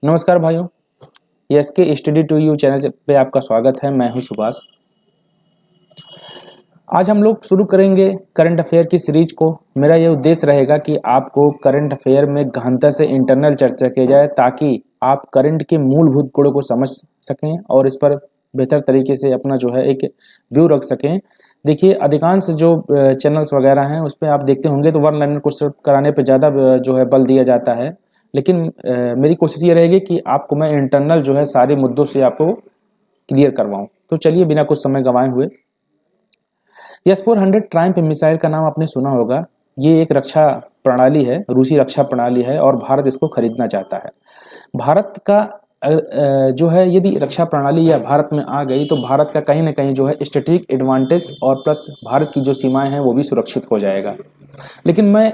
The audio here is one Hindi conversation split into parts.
नमस्कार भाइयों, S K study to you channel पे आपका स्वागत है। मैं हूं सुभाष। आज हम लोग शुरू करेंगे करंट अफेयर की सीरीज को। मेरा ये उद्देश्य रहेगा कि आपको करंट अफेयर में गहनता से इंटरनल चर्चा की जाए ताकि आप करंट के मूलभूत गुणों को समझ सकें और इस पर बेहतर तरीके से अपना जो है एक व्यू रख सकें। देखिए, अधिकांश जो चैनल्स वगैरह हैं उस पर आप देखते होंगे तो वन लाइनर क्वेश्चन कराने पर ज़्यादा जो है बल दिया जाता है, लेकिन मेरी कोशिश ये रहेगी कि आपको मैं इंटरनल जो है सारे मुद्दों से आपको क्लियर करवाऊं। तो चलिए बिना कुछ समय गंवाए हुए, S-400 ट्रायम्फ मिसाइल का नाम आपने सुना होगा। ये एक रक्षा प्रणाली है, रूसी रक्षा प्रणाली है और भारत इसको खरीदना चाहता है। भारत का जो है यदि रक्षा प्रणाली या भारत में आ गई तो भारत का कहीं ना कहीं जो है स्ट्रेटेजिक एडवांटेज और प्लस भारत की जो सीमाएं हैं वो भी सुरक्षित हो जाएगा। लेकिन मैं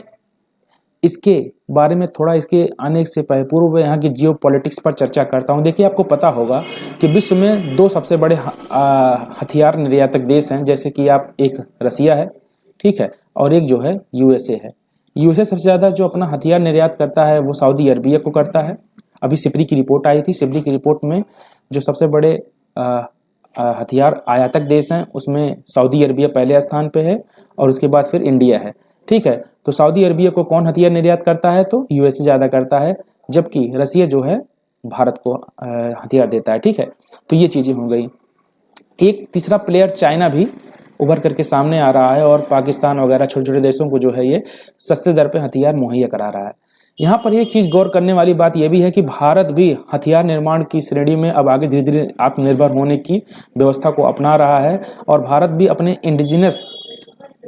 इसके बारे में थोड़ा इसके आने से पूर्व यहाँ की जियो पॉलिटिक्स पर चर्चा करता हूँ। देखिए, आपको पता होगा कि विश्व में दो सबसे बड़े हथियार निर्यातक देश हैं, जैसे कि आप एक रसिया है, ठीक है, और एक जो है यूएसए है। यूएसए सबसे ज़्यादा जो अपना हथियार निर्यात करता है वो सऊदी अरबिया को करता है। अभी सिपरी की रिपोर्ट आई थी, सिपरी की रिपोर्ट में जो सबसे बड़े हथियार आयातक देश हैं उसमें सऊदी अरबिया पहले स्थान पे है और उसके बाद फिर इंडिया है, ठीक है। तो सऊदी अरबिया को कौन हथियार निर्यात करता है? तो यूएसए ज़्यादा करता है, जबकि रसिया जो है भारत को हथियार देता है, ठीक है। तो ये चीज़ें हो गई। एक तीसरा प्लेयर चाइना भी उभर करके सामने आ रहा है और पाकिस्तान वगैरह छोटे छोटे देशों को जो है ये सस्ते दर पे हथियार मुहैया करा रहा है। यहाँ पर एक चीज़ गौर करने वाली बात यह भी है कि भारत भी हथियार निर्माण की श्रेणी में अब आगे धीरे धीरे आत्मनिर्भर होने की व्यवस्था को अपना रहा है और भारत भी अपने इंडिजिनस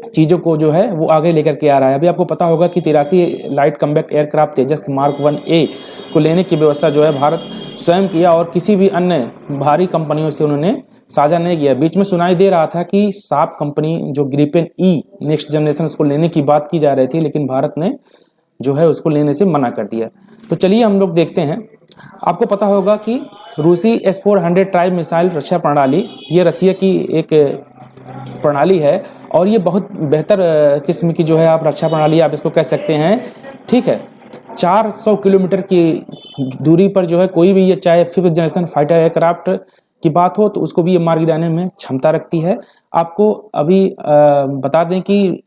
चीज़ों को जो है वो आगे लेकर के आ रहा है। अभी आपको पता होगा कि 83 लाइट कम्बैट एयरक्राफ्ट तेजस मार्क 1A को लेने की व्यवस्था जो है भारत स्वयं किया और किसी भी अन्य भारी कंपनियों से उन्होंने साझा नहीं किया। बीच में सुनाई दे रहा था कि साप कंपनी जो ग्रिपेन ई नेक्स्ट जनरेशन उसको लेने की बात की जा रही थी, लेकिन भारत ने जो है उसको लेने से मना कर दिया। तो चलिए हम लोग देखते हैं। आपको पता होगा कि रूसी S-400 ट्राइब मिसाइल रक्षा प्रणाली ये रसिया की एक प्रणाली है और ये बहुत बेहतर किस्म की जो है आप रक्षा प्रणाली आप इसको कह सकते हैं, ठीक है। 400 किलोमीटर की दूरी पर जो है कोई भी ये चाहे 5th जनरेशन फाइटर एयरक्राफ्ट की बात हो तो उसको भी ये मार गिराने में क्षमता रखती है। आपको अभी बता दें कि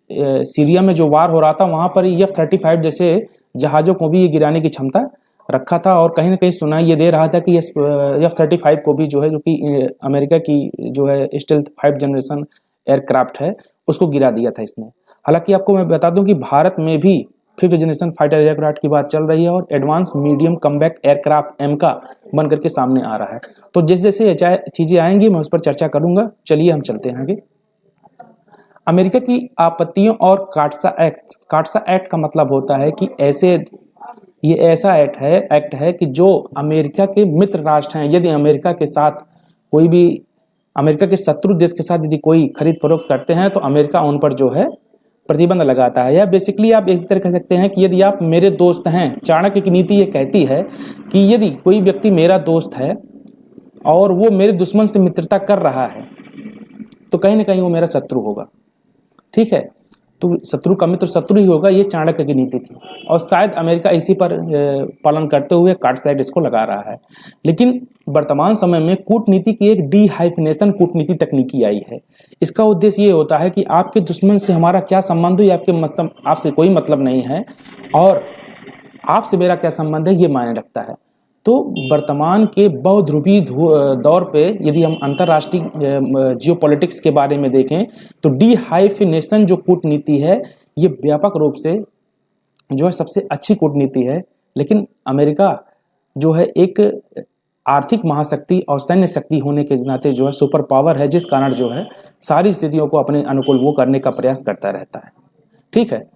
सीरिया में जो वार हो रहा था वहाँ पर F-35 जैसे जहाज़ों को भी ये गिराने की क्षमता रखा था और कहीं ना कहीं सुनाई ये दे रहा था कि F-35 को भी जो है, जो कि अमेरिका की जो है स्टेल्थ 5 जनरेशन एयरक्राफ्ट है, उसको गिरा दिया था इसने। हालांकि आपको मैं बता दूं कि भारत में भी 5th जनरेशन फाइटर एयरक्राफ्ट की बात चल रही है और एडवांस मीडियम कम्बैट एयरक्राफ्ट एमका बन करके सामने आ रहा है। तो जैसे जैसे ये चीज़ें आएंगी मैं उस पर चर्चा करूंगा। चलिए हम चलते हैं आगे। अमेरिका की आपत्तियों और काटसा एक्ट। काटसा एक्ट का मतलब होता है कि ये ऐसा एक्ट है कि जो अमेरिका के मित्र राष्ट्र हैं, यदि अमेरिका के साथ कोई भी अमेरिका के शत्रु देश के साथ यदि कोई खरीद फरोख्त करते हैं तो अमेरिका उन पर जो है प्रतिबंध लगाता है। या बेसिकली आप इस तरह कह सकते हैं कि यदि आप मेरे दोस्त हैं, चाणक्य की नीति ये कहती है कि यदि कोई व्यक्ति मेरा दोस्त है और वो मेरे दुश्मन से मित्रता कर रहा है तो कहीं ना कहीं वो मेरा शत्रु होगा, ठीक है। तो शत्रु का मित्र शत्रु ही होगा, ये चाणक्य की नीति थी और शायद अमेरिका इसी पर पालन करते हुए काटसा एक्ट इसको लगा रहा है। लेकिन वर्तमान समय में कूटनीति की एक डीहाइफिनेशन कूटनीति तकनीकी आई है। इसका उद्देश्य ये होता है कि आपके दुश्मन से हमारा क्या संबंध हो, या आपसे कोई मतलब नहीं है और आपसे मेरा क्या संबंध है ये मायने रखता है। तो वर्तमान के बहुध्रुवीय दौर पे यदि हम अंतर्राष्ट्रीय जियोपॉलिटिक्स के बारे में देखें तो डीहाइफिनेशन जो कूटनीति है ये व्यापक रूप से जो है सबसे अच्छी कूटनीति है। लेकिन अमेरिका जो है एक आर्थिक महाशक्ति और सैन्य शक्ति होने के नाते जो है सुपर पावर है, जिस कारण जो है सारी स्थितियों को अपने अनुकूल वो करने का प्रयास करता रहता है, ठीक है।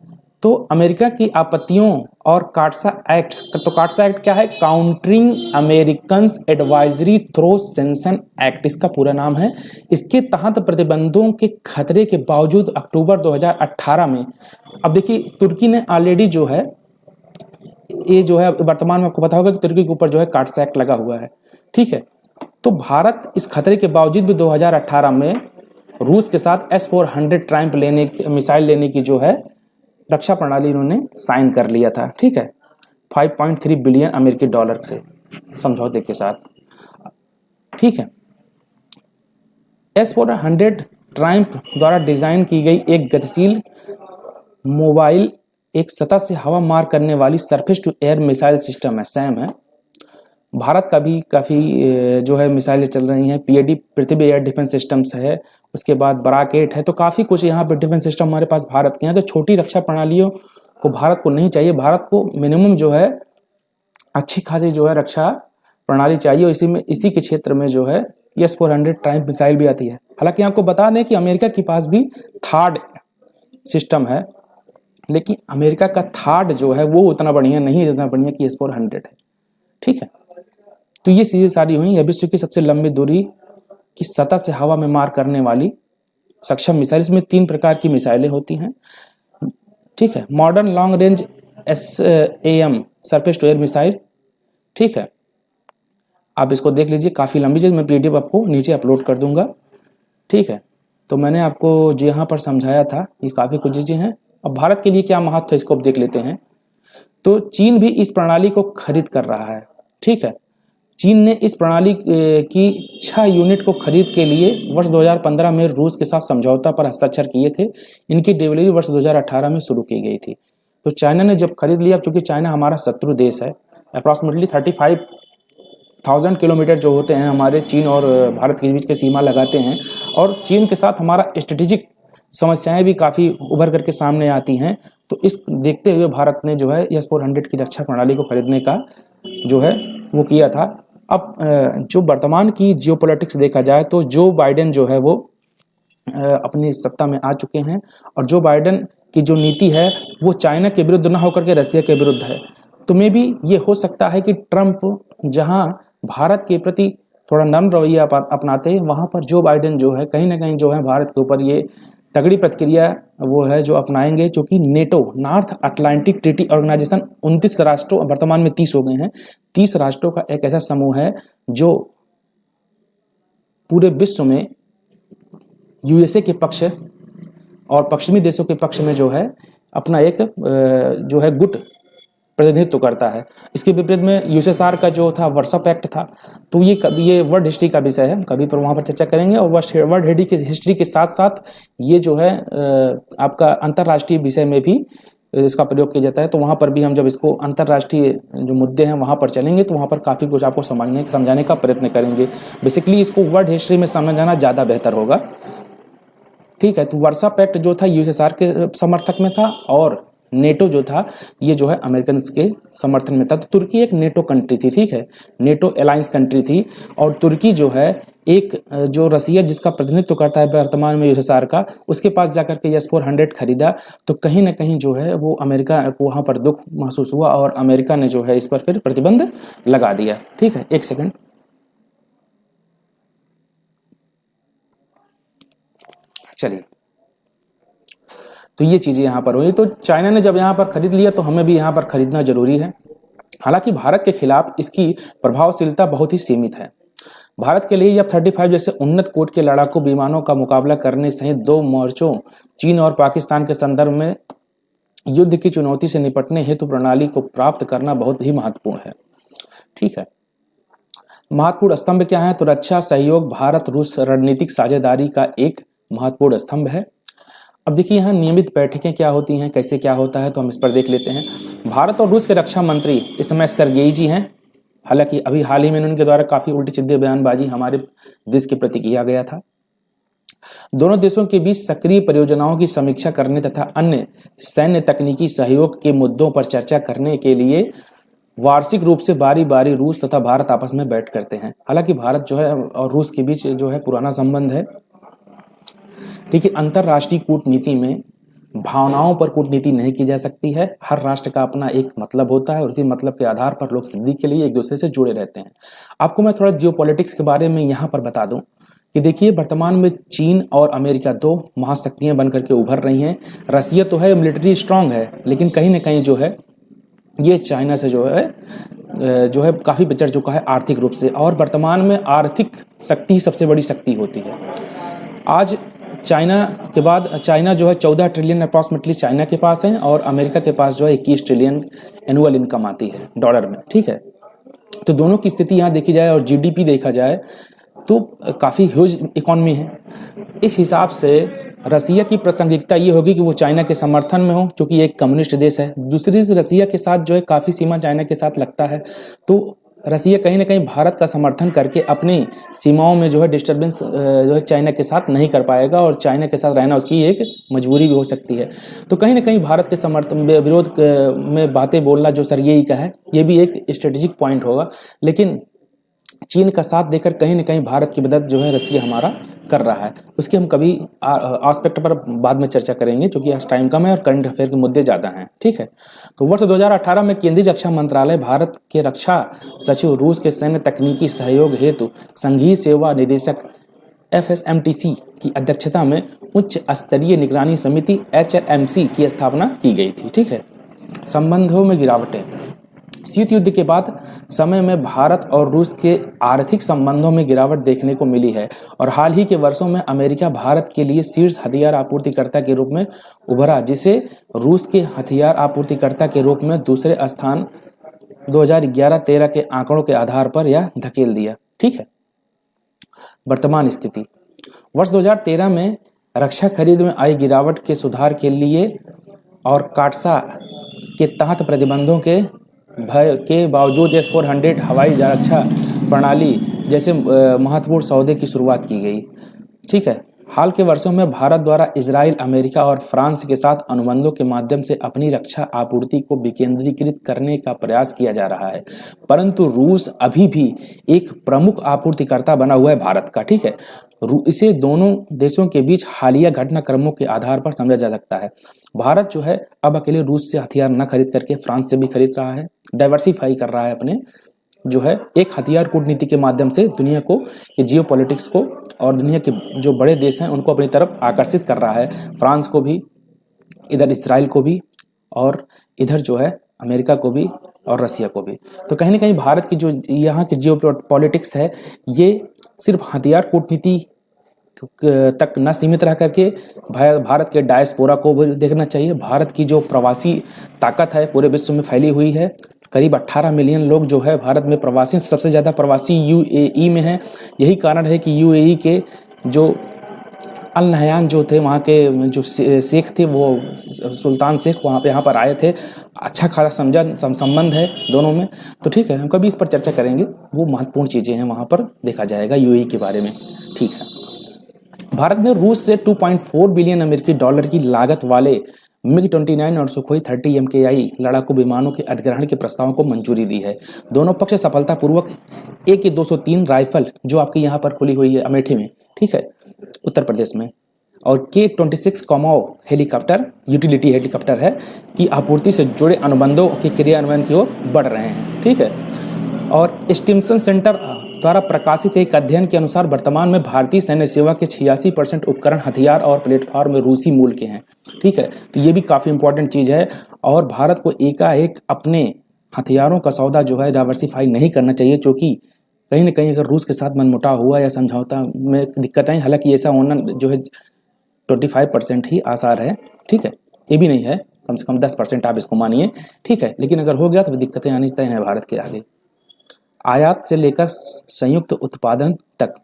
तो अमेरिका की आपत्तियों और काटसा एक्ट। तो काटसा एक्ट क्या है? Countering Americans advisory through sanction act इसका पूरा नाम है। इसके तहत प्रतिबंधों के खतरे के बावजूद अक्टूबर 2018 में, अब देखिए तुर्की ने ऑलरेडी जो है ये जो है वर्तमान में आपको पता होगा कि तुर्की के ऊपर जो है काटसा एक्ट लगा हुआ है, ठीक है। तो भारत इस खतरे के बावजूद भी 2018 में रूस के साथ S-400 ट्रायम्फ मिसाइल लेने की जो है रक्षा प्रणाली इन्होंने साइन कर लिया था, ठीक है, $5.3 बिलियन अमेरिकी डॉलर से। समझौते के साथ, ठीक है। S-400 ट्रायम्फ द्वारा डिजाइन की गई एक गतिशील मोबाइल एक सतह से हवा मार करने वाली surface to air missile system है, सैम है। भारत का भी काफ़ी जो है मिसाइलें चल रही हैं। पीएडी पृथ्वी एयर डिफेंस सिस्टम्स है, उसके बाद बराक-8 है, तो काफ़ी कुछ यहाँ पे डिफेंस सिस्टम हमारे पास भारत के हैं। तो छोटी रक्षा प्रणालियों को भारत को नहीं चाहिए, भारत को मिनिमम जो है अच्छी खासी जो है रक्षा प्रणाली चाहिए। इसी के क्षेत्र में जो है S-400 ट्रायम्फ मिसाइल भी आती है। हालांकि आपको बता दें कि अमेरिका के पास भी थार्ड सिस्टम है, लेकिन अमेरिका का थार्ड जो है वो उतना बढ़िया नहीं है जितना बढ़िया कि S-400 है, ठीक है। तो ये चीजें सारी हुई। यह विश्व की सबसे लंबी दूरी की सतह से हवा में मार करने वाली सक्षम मिसाइल। इसमें 3 प्रकार की मिसाइलें होती हैं, ठीक है। Modern long range SAM surface to air missile, ठीक है। आप इसको देख लीजिए, काफ़ी लंबी चीज़, मैं PDF आपको नीचे अपलोड कर दूंगा, ठीक है। तो मैंने आपको जो यहाँ पर समझाया था ये काफ़ी कुछ चीज़ें हैं। अब भारत के लिए क्या महत्व है इसको अब देख लेते हैं। तो चीन भी इस प्रणाली को खरीद कर रहा है, ठीक है। चीन ने इस प्रणाली की 6 यूनिट को खरीद के लिए वर्ष 2015 में रूस के साथ समझौता पर हस्ताक्षर किए थे। इनकी डिलीवरी वर्ष 2018 में शुरू की गई थी। तो चाइना ने जब खरीद लिया, क्योंकि चाइना हमारा शत्रु देश है, अप्रॉक्सीमेटली 35,000 किलोमीटर जो होते हैं हमारे चीन और भारत के बीच की सीमा लगाते हैं, और चीन के साथ हमारा स्ट्रेटेजिक समस्याएं भी काफ़ी उभर करके सामने आती हैं। तो इस देखते हुए भारत ने जो है S-400 की रक्षा प्रणाली को खरीदने का जो है वो किया था। अब जो वर्तमान की जियोपॉलिटिक्स देखा जाए तो जो बाइडेन जो है वो अपनी सत्ता में आ चुके हैं, और जो बाइडेन की जो नीति है वो चाइना के विरुद्ध ना होकर के रसिया के विरुद्ध है। तो मे भी ये हो सकता है कि ट्रंप जहां भारत के प्रति थोड़ा नर्म रवैया अपनाते हैं, वहां पर जो बाइडेन जो है कहीं ना कहीं जो है भारत के ऊपर ये तगड़ी प्रतिक्रिया वो है जो अपनाएंगे, जो कि NATO North Atlantic Treaty Organization 29 राष्ट्रों, वर्तमान में 30 हो गए हैं, 30 राष्ट्रों का एक ऐसा समूह है जो पूरे विश्व में USA के पक्ष और पश्चिमी देशों के पक्ष में जो है अपना एक जो है गुट प्रतिनिधित्व करता है। इसके विपरीत में USSR का जो था वर्सा पैक्ट था। तो ये वर्ल्ड हिस्ट्री का विषय है, कभी पर वहाँ पर चर्चा करेंगे। और वर्ल्ड हिस्ट्री के साथ साथ ये जो है आपका अंतर्राष्ट्रीय विषय में भी इसका प्रयोग किया जाता है। तो वहाँ पर भी हम जब इसको अंतर्राष्ट्रीय जो मुद्दे हैं वहाँ पर चलेंगे तो वहाँ पर काफ़ी कुछ आपको समझाने का प्रयत्न करेंगे। बेसिकली इसको वर्ल्ड हिस्ट्री में समझाना ज़्यादा बेहतर होगा, ठीक है। तो वर्सा पैक्ट जो था USSR के समर्थक में था, और नेटो जो था ये जो है अमेरिकन के समर्थन में था। तो तुर्की एक नेटो कंट्री थी, ठीक है, नेटो अलायंस कंट्री थी। और तुर्की जो है एक जो रसिया जिसका प्रतिनिधित्व करता है वर्तमान में USSR का, उसके पास जाकर के S-400 खरीदा। तो कहीं ना कहीं जो है वो अमेरिका को वहाँ पर दुख महसूस हुआ, और अमेरिका ने जो है इस पर फिर प्रतिबंध लगा दिया, ठीक है। एक सेकंड, चलिए। तो ये चीज़ें यहाँ पर हुई। तो चाइना ने जब यहाँ पर खरीद लिया तो हमें भी यहाँ पर खरीदना जरूरी है। हालांकि भारत के खिलाफ इसकी प्रभावशीलता बहुत ही सीमित है। भारत के लिए F-35 जैसे उन्नत कोट के लड़ाकू विमानों का मुकाबला करने सहित 2 मोर्चों चीन और पाकिस्तान के संदर्भ में युद्ध की चुनौती से निपटने हेतु प्रणाली को प्राप्त करना बहुत ही महत्वपूर्ण है, ठीक है। महत्वपूर्ण स्तंभ क्या है? तो रक्षा सहयोग भारत रूस रणनीतिक साझेदारी का एक महत्वपूर्ण स्तंभ है। अब देखिए यहाँ नियमित बैठकें क्या होती हैं, कैसे क्या होता है, तो हम इस पर देख लेते हैं। भारत और रूस के रक्षा मंत्री इस समय सर्गेई जी हैं। हालांकि अभी हाल ही में उनके द्वारा काफी उल्टी सीधे बयानबाजी हमारे देश के प्रति किया गया था। दोनों देशों के बीच सक्रिय परियोजनाओं की समीक्षा करने तथा अन्य सैन्य तकनीकी सहयोग के मुद्दों पर चर्चा करने के लिए वार्षिक रूप से बारी बारी रूस तथा भारत आपस में बैठ करते हैं। हालांकि भारत जो है और रूस के बीच जो है पुराना संबंध है। देखिए, अंतर्राष्ट्रीय कूटनीति में भावनाओं पर कूटनीति नहीं की जा सकती है। हर राष्ट्र का अपना एक मतलब होता है, और इसी मतलब के आधार पर लोग सिद्धि के लिए एक दूसरे से जुड़े रहते हैं। आपको मैं थोड़ा जियोपॉलिटिक्स के बारे में यहाँ पर बता दूं कि देखिए, वर्तमान में चीन और अमेरिका 2 महाशक्तियां बनकर के उभर रही हैं। रसिया तो है मिलिट्री स्ट्रांग है, लेकिन कहीं ना कहीं जो है ये चाइना से जो है काफी बिछड़ चुका है आर्थिक रूप से। और वर्तमान में आर्थिक शक्ति सबसे बड़ी शक्ति होती है। आज चाइना के बाद चाइना जो है 14 ट्रिलियन अप्रॉक्सीमेटली चाइना के पास है, और अमेरिका के पास जो है 21 ट्रिलियन एनुअल इनकम आती है डॉलर में, ठीक है। तो दोनों की स्थिति यहाँ देखी जाए और जीडीपी देखा जाए तो काफ़ी ह्यूज इकॉनमी है। इस हिसाब से रसिया की प्रासंगिकता ये होगी कि वो चाइना के समर्थन में हो, क्योंकि एक कम्युनिस्ट देश है। दूसरी से रसिया के साथ जो है काफ़ी सीमा चाइना के साथ लगता है, तो रसिया कहीं ना कहीं भारत का समर्थन करके अपनी सीमाओं में जो है डिस्टर्बेंस जो है चाइना के साथ नहीं कर पाएगा, और चाइना के साथ रहना उसकी एक मजबूरी भी हो सकती है। तो कहीं ना कहीं भारत के समर्थन विरोध में बातें बोलना जो सर यही का है, ये भी एक स्ट्रेटेजिक पॉइंट होगा। लेकिन चीन का साथ देकर कहीं ना कहीं भारत की मदद जो है रसिया हमारा कर रहा है। उसके हम कभी एस्पेक्ट पर बाद में चर्चा करेंगे, क्योंकि आज टाइम कम है और करंट अफेयर के मुद्दे ज़्यादा हैं। ठीक है, तो वर्ष 2018 में केंद्रीय रक्षा मंत्रालय भारत के रक्षा सचिव रूस के सैन्य तकनीकी सहयोग हेतु संघीय सेवा निदेशक FSMTC की अध्यक्षता में उच्च स्तरीय निगरानी समिति HLMC की स्थापना की गई थी। ठीक है, संबंधों में गिरावटें। शीत युद्ध के बाद समय में भारत और रूस के आर्थिक संबंधों में गिरावट देखने को मिली है, और हाल ही के वर्षों में अमेरिका भारत के लिए शीर्ष हथियार आपूर्तिकर्ता के रूप में उभरा, जिसे रूस के हथियार आपूर्तिकर्ता के रूप में दूसरे स्थान 2011-13 के आंकड़ों के आधार पर यह धकेल दिया। ठीक है, वर्तमान स्थिति। वर्ष 2013 में रक्षा खरीद में आई गिरावट के सुधार के लिए और काटसा के तहत प्रतिबंधों के भय के बावजूद S-400 हवाई रक्षा प्रणाली जैसे महत्वपूर्ण सौदे की शुरुआत की गई। ठीक है, हाल के वर्षों में भारत द्वारा इजराइल, अमेरिका और फ्रांस के साथ अनुबंधों के माध्यम से अपनी रक्षा आपूर्ति को विकेंद्रीकृत करने का प्रयास किया जा रहा है, परंतु रूस अभी भी एक प्रमुख आपूर्तिकर्ता बना हुआ है भारत का। ठीक है, इसे दोनों देशों के बीच हालिया घटनाक्रमों के आधार पर समझा जा सकता है। भारत जो है अब अकेले रूस से हथियार न खरीद करके फ्रांस से भी खरीद रहा है, डाइवर्सिफाई कर रहा है अपने जो है एक हथियार कूटनीति के माध्यम से दुनिया को, कि जियो पॉलिटिक्स को और दुनिया के जो बड़े देश हैं उनको अपनी तरफ आकर्षित कर रहा है, फ्रांस को भी, इधर इसराइल को भी, और इधर जो है अमेरिका को भी और रसिया को भी। तो कहीं ना कहीं भारत की जो यहाँ की जियो पॉलिटिक्स है ये सिर्फ हथियार कूटनीति तक न सीमित रह करके भारत के डायस्पोरा को भी देखना चाहिए। भारत की जो प्रवासी ताकत है पूरे विश्व में फैली हुई है, करीब 18 मिलियन लोग जो है भारत में प्रवासी, सबसे ज़्यादा प्रवासी UAE में है। यही कारण है कि UAE के जो अल नहयान जो थे, वहाँ के जो शेख थे, वो सुल्तान शेख वहाँ पे यहाँ पर आए थे। अच्छा खासा संबंध है दोनों में। तो ठीक है, हम कभी इस पर चर्चा करेंगे, वो महत्वपूर्ण चीज़ें हैं, वहाँ पर देखा जाएगा UAE के बारे में। ठीक है, भारत ने रूस से 2.4 बिलियन अमेरिकी डॉलर की लागत वाले MiG-29 और सुखोई 30 MKI लड़ाकू विमानों के अधिग्रहण के प्रस्तावों को मंजूरी दी है। दोनों पक्ष सफलतापूर्वक AK-203 राइफल जो आपकी यहाँ पर खुली हुई है अमेठी में, ठीक है, उत्तर प्रदेश में, और K-26 कॉमो हेलीकॉप्टर, यूटिलिटी हेलीकॉप्टर है, की आपूर्ति से जुड़े अनुबंधों के क्रियान्वयन की ओर बढ़ रहे हैं। ठीक है, और स्टिम्सन सेंटर द्वारा प्रकाशित एक अध्ययन के अनुसार वर्तमान में भारतीय सैन्य सेवा के 86% उपकरण, हथियार और प्लेटफॉर्म में रूसी मूल के हैं। ठीक है, तो ये भी काफ़ी इंपॉर्टेंट चीज़ है, और भारत को एकाएक अपने हथियारों का सौदा जो है डाइवर्सिफाई नहीं करना चाहिए, क्योंकि कहीं ना कहीं अगर रूस के साथ मनमुटाव हुआ या समझौता में दिक्कत आई, हालांकि ऐसा होना जो है 25% ही आसार है। ठीक है, ये भी नहीं है, कम से कम 10% आप इसको मानिए। ठीक है, लेकिन अगर हो गया तो दिक्कतें आनी तय हैं भारत के आगे। आयात से लेकर संयुक्त उत्पादन तक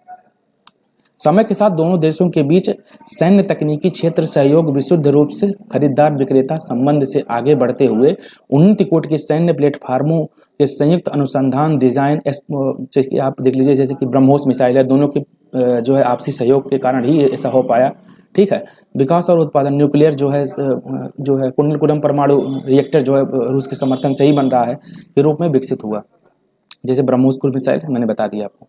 समय के साथ दोनों देशों के बीच सैन्य तकनीकी क्षेत्र सहयोग विशुद्ध रूप से खरीदार विक्रेता संबंध से आगे बढ़ते हुए उन्नति कोट के सैन्य प्लेटफार्मों के संयुक्त अनुसंधान, डिजाइन, आप देख लीजिए जैसे कि ब्रह्मोस मिसाइल है, दोनों के जो है आपसी सहयोग के कारण ही ऐसा हो पाया। ठीक है, विकास और उत्पादन, न्यूक्लियर जो है कुंडलकुलम परमाणु रिएक्टर जो है रूस के समर्थन से ही बन रहा है, के रूप में विकसित हुआ, जैसे ब्रह्मोस मिसाइल मैंने बता दिया आपको।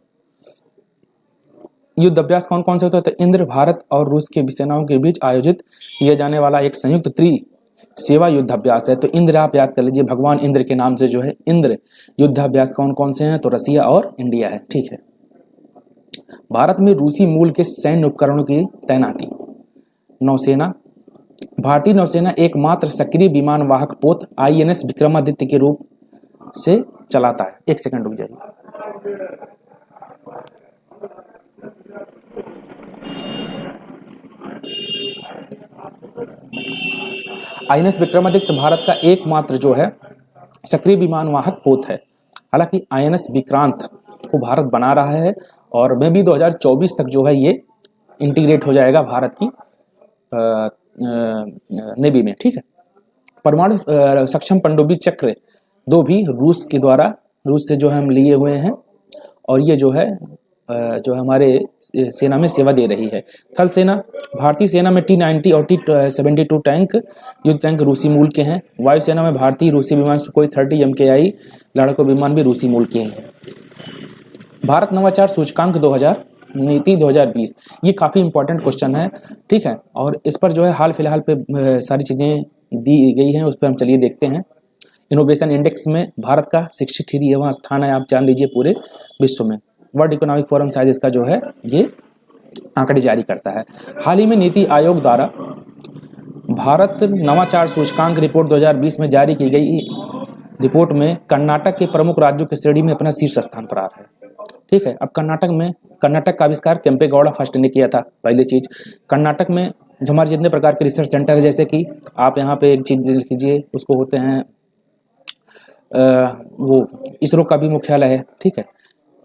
युद्ध अभ्यास कौन कौन से होते हैं? तो इंद्र भारत और रूस के सेनाओं के बीच आयोजित किया जाने वाला एक संयुक्त सेवा युद्ध अभ्यास है। तो इंद्र आप याद कर लीजिए, भगवान इंद्र के नाम से जो है इंद्र युद्ध अभ्यास कौन कौन से हैं? तो रसिया और इंडिया है। ठीक है, भारत में रूसी मूल के सैन्य उपकरणों की तैनाती। नौसेना, भारतीय नौसेना एकमात्र सक्रिय विमान वाहक पोत INS विक्रमादित्य के रूप से चलाता है। एक सेकंड रुक जाइए। INS विक्रमादित्य भारत का एकमात्र जो है सक्रिय विमान वाहक पोत है। हालांकि INS विक्रांत को भारत बना रहा है और मे भी 2024 तक जो है ये इंटीग्रेट हो जाएगा भारत की नेवी में, ठीक है। परमाणु सक्षम पनडुब्बी चक्र 2 भी रूस से जो है हम लिए हुए हैं और ये जो है हमारे सेना में सेवा दे रही है। थल सेना, भारतीय सेना में T-90 और T-72 टैंक युद्ध टैंक रूसी मूल के हैं। वायुसेना में भारतीय रूसी विमान सुखोई 30 MKI लड़ाकू विमान भी रूसी मूल के हैं। भारत नवाचार सूचकांक 2000 नीति 2020, ये काफ़ी इंपॉर्टेंट क्वेश्चन है, ठीक है। और इस पर जो है हाल फिलहाल पे सारी चीज़ें दी गई हैं, उस पर हम चलिए देखते हैं। इनोवेशन इंडेक्स में भारत का 63वां स्थान है, आप जान लीजिए पूरे विश्व में। वर्ल्ड इकोनॉमिक फोरम शायद इसका जो है ये आंकड़े जारी करता है। हाल ही में नीति आयोग द्वारा भारत नवाचार सूचकांक रिपोर्ट 2020 में जारी की गई रिपोर्ट में कर्नाटक के प्रमुख राज्यों की श्रेणी में अपना शीर्ष स्थान पर आ रहा है, ठीक है। अब कर्नाटक का आविष्कार केम्पेगौड़ा फर्स्ट ने किया था। पहली चीज, कर्नाटक में हमारे जितने प्रकार के रिसर्च सेंटर है, जैसे कि आप यहाँ पे एक चीज लिख लीजिए, उसको होते हैं वो इसरो का भी मुख्यालय है, ठीक है,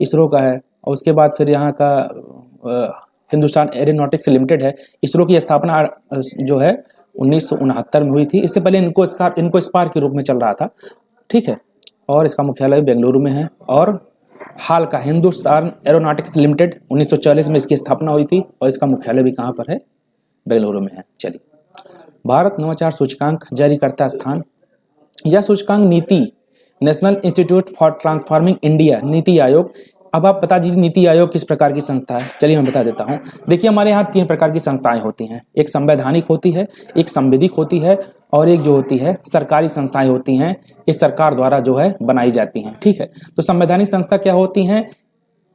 इसरो का है। और उसके बाद फिर यहाँ का हिंदुस्तान एरोनॉटिक्स लिमिटेड है। इसरो की स्थापना जो है 1969 में हुई थी। इससे पहले इनको स्पार के रूप में चल रहा था, ठीक है। और इसका मुख्यालय बेंगलुरु में है। और हाल का हिंदुस्तान एरोनॉटिक्स लिमिटेड 1940 में इसकी स्थापना हुई थी और इसका मुख्यालय भी कहाँ पर है, बेंगलुरु में है। चलिए, भारत नवाचार सूचकांक जारी करता स्थान, यह सूचकांक नीति national institute for transforming India NITI Aayog. अब आप बता दीजिए नीति आयोग किस प्रकार की संस्था है। चलिए मैं बता देता हूँ। देखिए, हमारे यहाँ 3 प्रकार की संस्थाएं होती हैं, एक संवैधानिक होती है, एक संविधिक होती है और एक जो होती है सरकारी संस्थाएं होती हैं। इस सरकार द्वारा जो है बनाई जाती हैं, ठीक है। तो संवैधानिक संस्था क्या होती हैं?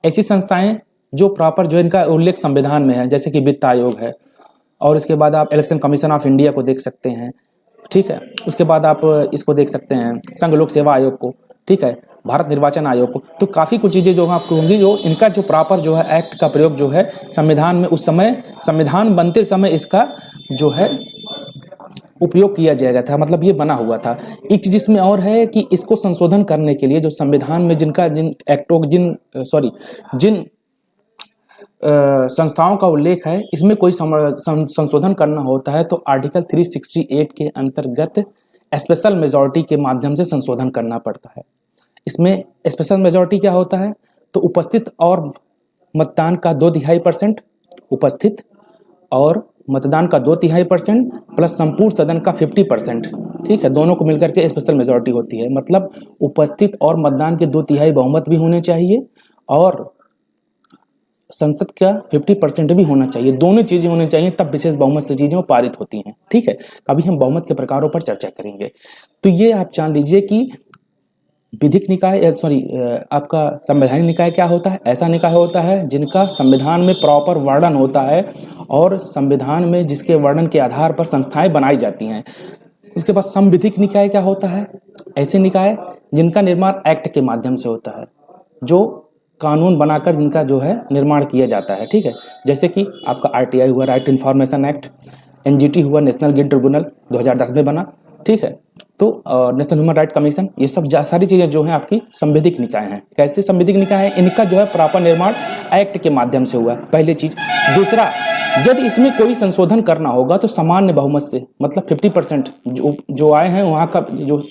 ऐसी संस्थाएं जो प्रॉपर जो इनका उल्लेख संविधान में है, जैसे कि वित्त आयोग है। और इसके बाद आप इलेक्शन कमीशन ऑफ इंडिया को देख सकते हैं, ठीक है। उसके बाद आप इसको देख सकते हैं संघ लोक सेवा आयोग को, ठीक है, भारत निर्वाचन आयोग को। तो काफ़ी कुछ चीज़ें जो आपको होंगी, जो इनका जो प्रॉपर जो है एक्ट का प्रयोग जो है संविधान में, उस समय संविधान बनते समय इसका जो है उपयोग किया जाएगा था, मतलब ये बना हुआ था। एक चीज़ इसमें और है कि इसको संशोधन करने के लिए जो संविधान में जिन संस्थाओं का उल्लेख है, इसमें कोई संशोधन करना होता है तो आर्टिकल 368 के अंतर्गत स्पेशल मेजॉरिटी के माध्यम से संशोधन करना पड़ता है। इसमें स्पेशल मेजॉरिटी क्या होता है? तो उपस्थित और मतदान का 2/3% उपस्थित और मतदान का 2/3% प्लस संपूर्ण सदन का 50%, ठीक है, दोनों को मिलकर के स्पेशल मेजॉरिटी होती है। मतलब उपस्थित और मतदान के 2/3 बहुमत भी होने चाहिए और संसद का 50% भी होना चाहिए। दोनों चीजें होनी चाहिए, तब विशेष बहुमत से चीजें पारित होती हैं, ठीक है। अभी हम बहुमत के प्रकारों पर चर्चा करेंगे। तो ये आप जान लीजिए कि विधिक निकाय आपका संवैधानिक निकाय क्या होता है? ऐसा निकाय होता है जिनका संविधान में प्रॉपर वर्णन होता है और संविधान में जिसके वर्णन के आधार पर संस्थाएं बनाई जाती हैं। उसके बाद संविधिक निकाय क्या होता है? ऐसे निकाय जिनका निर्माण एक्ट के माध्यम से होता है, जो कानून बनाकर जिनका जो है निर्माण किया जाता है, ठीक है। जैसे कि आपका RTI हुआ, राइट इन्फॉर्मेशन एक्ट, NGT हुआ, नेशनल ग्रीन ट्रिब्यूनल 2010 में बना, ठीक है। तो नेशनल ह्यूमन राइट कमीशन, ये सब सारी चीजें जो हैं आपकी संविधिक निकाय हैं। कैसे संविधिक निकाय है? इनका जो है प्रॉपर निर्माण एक्ट के माध्यम से हुआ, पहली चीज। दूसरा, जब इसमें कोई संशोधन करना होगा तो सामान्य बहुमत से, मतलब 50% जो आए हैं वहाँ का, जो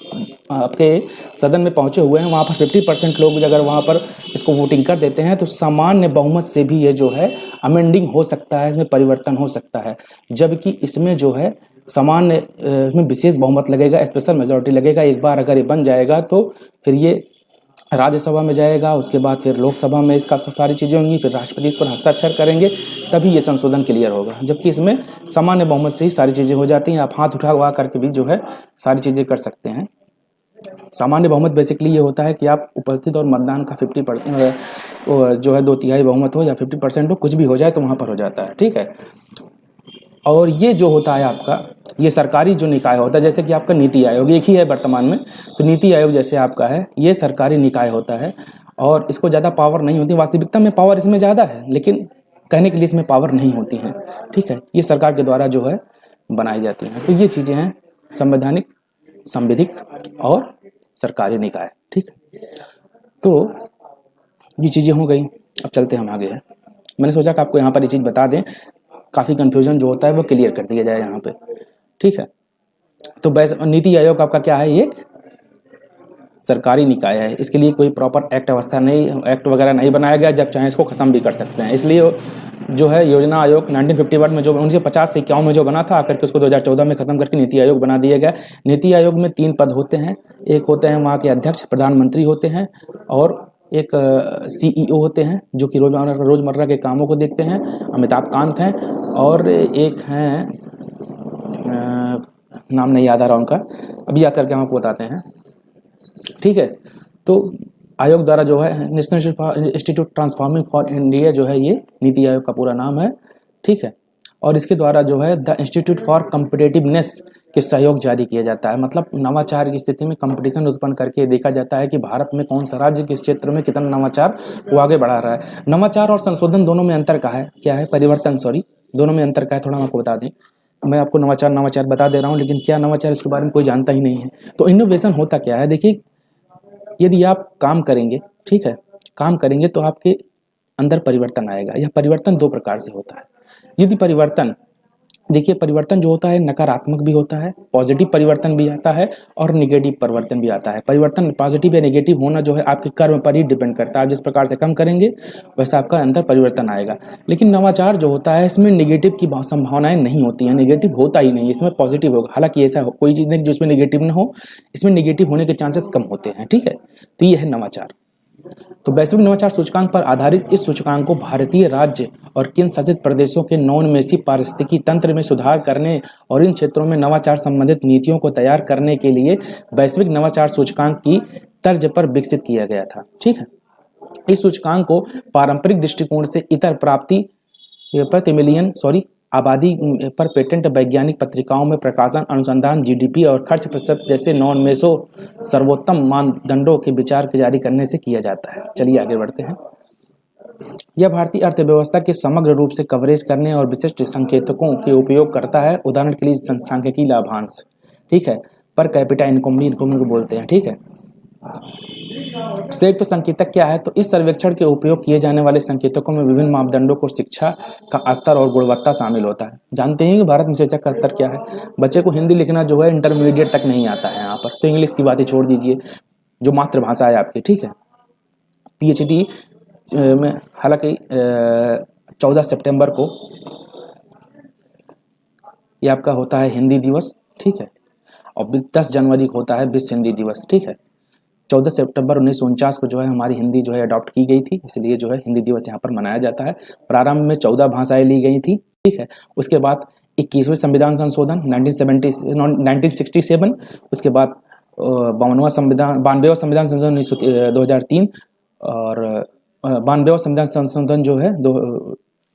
आपके सदन में पहुंचे हुए हैं वहाँ पर 50% लोग अगर वहाँ पर इसको वोटिंग कर देते हैं तो सामान्य बहुमत से भी ये जो है अमेंडिंग हो सकता है, इसमें परिवर्तन हो सकता है। जबकि इसमें जो है सामान्य इसमें विशेष बहुमत लगेगा, स्पेशल मेजॉरिटी लगेगा। एक बार अगर ये बन जाएगा तो फिर ये राज्यसभा में जाएगा, उसके बाद फिर लोकसभा में इसका सारी चीज़ें होंगी, फिर राष्ट्रपति इस पर हस्ताक्षर करेंगे, तभी ये संशोधन क्लियर होगा। जबकि इसमें सामान्य बहुमत से ही सारी चीज़ें हो जाती हैं। आप हाथ उठा करके भी जो है सारी चीज़ें कर सकते हैं। सामान्य बहुमत बेसिकली ये होता है कि आप उपस्थित और मतदान का 50% जो है 2/3 बहुमत हो या 50% हो, कुछ भी हो जाए तो वहाँ पर हो जाता है, ठीक है। और ये जो होता है आपका, ये सरकारी जो निकाय होता है, जैसे कि आपका नीति आयोग एक ही है वर्तमान में, तो नीति आयोग जैसे आपका है, ये सरकारी निकाय होता है और इसको ज़्यादा पावर नहीं होती। वास्तविकता में पावर इसमें ज़्यादा है, लेकिन कहने के लिए इसमें पावर नहीं होती है, ठीक है। ये सरकार के द्वारा जो है बनाई जाती हैं। तो ये चीज़ें हैं संवैधानिक, संविधिक और सरकारी निकाय, ठीक है। तो ये चीज़ें हो गई। अब चलते हम आगे हैं। मैंने सोचा कि आपको यहाँ पर ये चीज़ बता दें, काफ़ी कन्फ्यूजन जो होता है वो क्लियर कर दिया जाए यहाँ पे, ठीक है। तो नीति आयोग आपका क्या है, ये सरकारी निकाय है, इसके लिए कोई प्रॉपर एक्ट एक्ट वगैरह नहीं बनाया गया, जब चाहे इसको ख़त्म भी कर सकते हैं। इसलिए जो है योजना आयोग 1951 में जो 1950 से 51 में जो बना था, आकर के उसको 2014 में ख़त्म करके नीति आयोग बना दिया गया। नीति आयोग में 3 पद होते हैं, एक होते हैं वहाँ के अध्यक्ष, प्रधानमंत्री होते हैं, और एक CEO होते हैं जो कि रोज़मर्रा के कामों को देखते हैं, अमिताभ कांत हैं, और एक हैं नाम नहीं याद आ रहा उनका, अभी याद करके हम आपको बताते हैं, ठीक है। तो आयोग द्वारा जो है national institute transforming for India जो है ये नीति आयोग का पूरा नाम है, ठीक है। और इसके द्वारा जो है द इंस्टीट्यूट फॉर कॉम्पिटिटिवनेस के सहयोग जारी किया जाता है। मतलब नवाचार की स्थिति में कंपटीशन उत्पन्न करके देखा जाता है कि भारत में कौन सा राज्य किस क्षेत्र में कितना नवाचार को आगे बढ़ा रहा है। नवाचार और संशोधन दोनों में अंतर क्या है, परिवर्तन, सॉरी, दोनों में अंतर क्या है, थोड़ा मैं आपको बता दें। मैं आपको नवाचार बता दे रहा हूँ, लेकिन क्या नवाचार इसके बारे में कोई जानता ही नहीं है। तो इनोवेशन होता क्या है, देखिए, यदि आप काम करेंगे, ठीक है, काम करेंगे तो आपके अंदर परिवर्तन आएगा। यह परिवर्तन 2 प्रकार से होता है। यदि परिवर्तन, देखिए, परिवर्तन जो होता है नकारात्मक भी होता है, पॉजिटिव परिवर्तन भी आता है, और निगेटिव परिवर्तन भी आता है। परिवर्तन पॉजिटिव या नेगेटिव होना जो है आपके कर्म पर ही डिपेंड करता है। आप जिस प्रकार से काम करेंगे वैसा आपका अंदर परिवर्तन आएगा। लेकिन नवाचार जो होता है इसमें नेगेटिव की संभावनाएं नहीं होती हैं, नेगेटिव होता ही नहीं, इसमें पॉजिटिव होगा। हालांकि ऐसा कोई चीज़ नहीं जो इसमें नेगेटिव ना हो, इसमें नेगेटिव होने के चांसेस कम होते हैं, ठीक है। तो ये है नवाचार। तो वैश्विक नवाचार सूचकांक पर आधारित इस सूचकांक को भारतीय राज्य और केंद्र शासित प्रदेशों के नवोन्मेषी पारिस्थितिकी तंत्र में सुधार करने और इन क्षेत्रों में नवाचार संबंधित नीतियों को तैयार करने के लिए वैश्विक नवाचार सूचकांक की तर्ज पर विकसित किया गया था, ठीक है। इस सूचकांक को पारंपरिक दृष्टिकोण से इतर प्रति मिलियन आबादी पर पेटेंट, वैज्ञानिक पत्रिकाओं में प्रकाशन, अनुसंधान, GDP और खर्च प्रतिशत जैसे नवोन्मेषों सर्वोत्तम मानदंडों के विचार के जारी करने से किया जाता है। चलिए आगे बढ़ते हैं। यह भारतीय अर्थव्यवस्था के समग्र रूप से कवरेज करने और विशिष्ट संकेतकों के उपयोग करता है। उदाहरण के लिए सांख्यिकीय लाभांश, ठीक है, पर कैपिटा इनकम भी इनको बोलते हैं, ठीक है। संयुक्त संकेतक क्या है, तो इस सर्वेक्षण के उपयोग किए जाने वाले संकेतकों में विभिन्न मापदंडों को शिक्षा का स्तर और गुणवत्ता शामिल होता है। जानते हैं कि भारत में शिक्षा का स्तर क्या है, बच्चे को हिंदी लिखना जो है इंटरमीडिएट तक नहीं आता है यहाँ पर, तो इंग्लिश की बातें छोड़ दीजिए, जो मातृभाषा है आपकी, ठीक है। PhD में हालांकि 14 सितंबर को ये आपका होता है हिंदी दिवस, ठीक है, और 10 जनवरी को होता है विश्व हिंदी दिवस, ठीक है। 14 सितंबर 1949 को जो है हमारी हिंदी जो है अडॉप्ट की गई थी, इसलिए जो है हिंदी दिवस यहाँ पर मनाया जाता है। प्रारंभ में 14 भाषाएं ली गई थी, ठीक है। उसके बाद 21वें संविधान संशोधन 1967, उसके बाद 92वां संविधान संशोधन 2003, और 92वां संविधान संशोधन जो है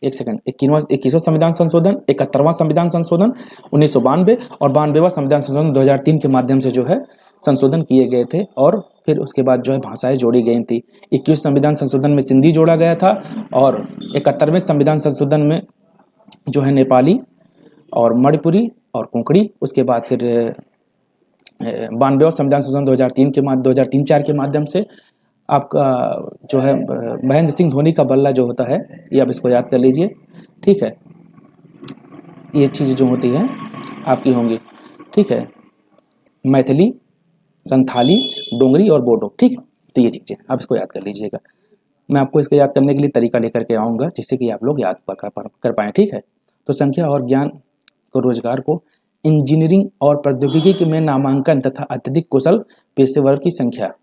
21वां संविधान संशोधन, 71वां संविधान संशोधन 1992, और 92वां संविधान संशोधन 2003 के माध्यम से जो है संशोधन किए गए थे। और फिर उसके बाद जो है भाषाएं जोड़ी गई थी। 21वें संविधान संशोधन में सिंधी जोड़ा गया था, और 71वें संविधान संशोधन में जो है नेपाली और मणिपुरी और कोंकणी। उसके बाद फिर 92वां संविधान संशोधन 2003-4 के माध्यम से आपका जो है महेंद्र सिंह धोनी का बल्ला जो होता है, ये आप इसको याद कर लीजिए, ठीक है। ये चीज़ें जो होती हैं आपकी होंगी, ठीक है, मैथिली, संथाली, डोंगरी और बोडो, ठीक है। तो ये चीज़ें आप इसको याद कर लीजिएगा। मैं आपको इसको याद करने के लिए तरीका लेकर के आऊँगा, जिससे कि आप लोग याद कर पाएँ, ठीक है। तो संख्या और ज्ञान को रोजगार को इंजीनियरिंग और प्रौद्योगिकी में नामांकन तथा अत्यधिक कुशल पेशेवर की संख्या,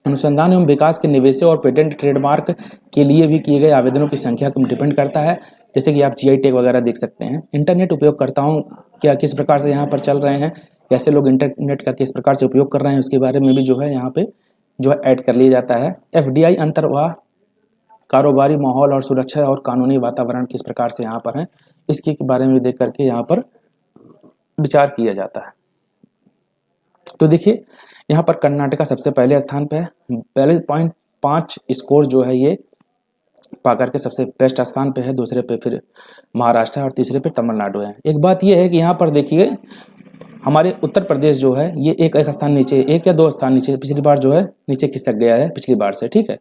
अनुसंधान एवं विकास के निवेशों और पेटेंट ट्रेडमार्क के लिए भी किए गए आवेदनों की संख्या को डिपेंड करता है। जैसे कि आप GI टैग वगैरह देख सकते हैं। इंटरनेट उपयोगकर्ताओं क्या किस प्रकार से यहाँ पर चल रहे हैं, कैसे लोग इंटरनेट का किस प्रकार से उपयोग कर रहे हैं, उसके बारे में भी जो है यहाँ पे जो है ऐड कर लिया जाता है। FDI अंतर्वाह कारोबारी माहौल और सुरक्षा और कानूनी वातावरण किस प्रकार से यहाँ पर है, इसके बारे में देख करके यहाँ पर विचार किया जाता है। तो देखिए यहाँ पर कर्नाटका सबसे पहले स्थान पे है, 42.5 स्कोर जो है ये पा करके सबसे बेस्ट स्थान पे है। दूसरे पे फिर महाराष्ट्र है और तीसरे पे तमिलनाडु है। एक बात ये है कि यहाँ पर देखिए हमारे उत्तर प्रदेश जो है ये एक स्थान नीचे, 1 या 2 स्थान नीचे पिछली बार जो है नीचे खिसक गया है पिछली बार से, ठीक है,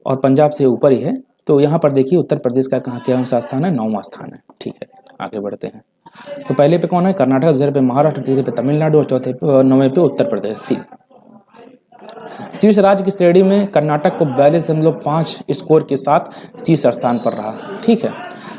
और पंजाब से ऊपर ही है। तो यहाँ पर देखिए उत्तर प्रदेश का कहाँ क्या सा स्थान है, 9वां स्थान है, ठीक है। आगे बढ़ते हैं। तो पहले पे कौन है, कर्नाटक, दूसरे पे महाराष्ट्र, तीसरे पे तमिलनाडु और चौथे पे 9वें पे उत्तर प्रदेश। सी शीर्ष राज्य की श्रेणी में कर्नाटक को 42.5 स्कोर के साथ शीर्ष स्थान पर रहा, ठीक है।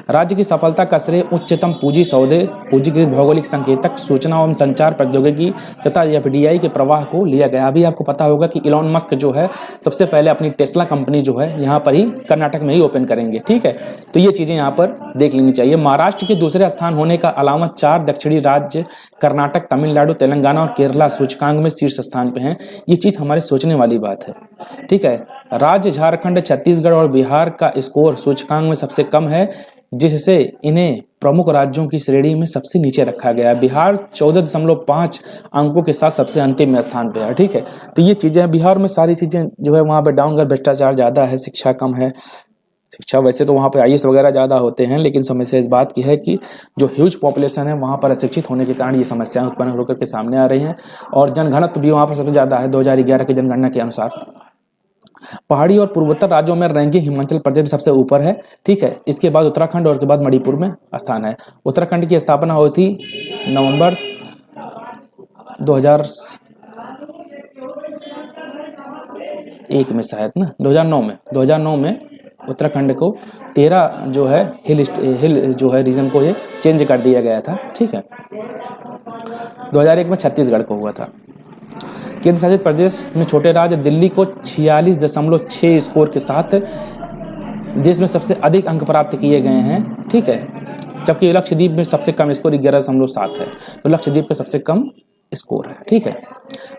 राज्य की सफलता का श्रेय उच्चतम पूंजी सौदे, पूंजीकृत भौगोलिक संकेतक, सूचना एवं संचार प्रौद्योगिकी तथा एफडीआई के प्रवाह को लिया गया। अभी आपको पता होगा कि इलॉन मस्क जो है सबसे पहले अपनी टेस्ला कंपनी जो है यहाँ पर ही कर्नाटक में ही ओपन करेंगे, ठीक है। तो ये चीजें यहाँ पर देख लेनी चाहिए। महाराष्ट्र के दूसरे स्थान होने का अलावा 4 दक्षिणी राज्य कर्नाटक, तमिलनाडु, तेलंगाना और केरला सूचकांक में शीर्ष स्थान पे हैं। ये चीज हमारे सोचने वाली बात है, ठीक है। राज्य झारखंड, छत्तीसगढ़ और बिहार का स्कोर सूचकांक में सबसे कम है, जिससे इन्हें प्रमुख राज्यों की श्रेणी में सबसे नीचे रखा गया है। बिहार 14.5 अंकों के साथ सबसे अंतिम स्थान पे है, ठीक है। तो ये चीजें बिहार में सारी चीजें जो है वहां पे डाउनग्रेड, भ्रष्टाचार ज्यादा है, शिक्षा कम है। शिक्षा वैसे तो वहाँ पे आईएएस वगैरह ज़्यादा होते हैं, लेकिन समस्या इस बात की है कि जो ह्यूज पॉपुलेशन है वहाँ पर अशिक्षित होने के कारण ये समस्याएं उत्पन्न होकर के सामने आ रही हैं। और जनघनत्व भी वहाँ पर सबसे ज़्यादा है 2011 की जनगणना के अनुसार। पहाड़ी और पूर्वोत्तर राज्यों में रैंकिंग हिमाचल प्रदेश सबसे ऊपर है, ठीक है। इसके बाद उत्तराखंड और के बाद मणिपुर में स्थान है। उत्तराखंड की स्थापना हुई थी नवंबर 2001 में शायद ना, 2009 में उत्तराखंड को 13 जो है हिल जो है रीजन को ये चेंज कर दिया गया था, ठीक है। 2001 में छत्तीसगढ़ को हुआ था। केंद्र शासित प्रदेश में छोटे राज्य दिल्ली को 46.6 स्कोर के साथ देश में सबसे अधिक अंक प्राप्त किए गए हैं, ठीक है। जबकि लक्षद्वीप में सबसे कम स्कोर 11.7 है, तो लक्षद्वीप का सबसे कम स्कोर है, ठीक है।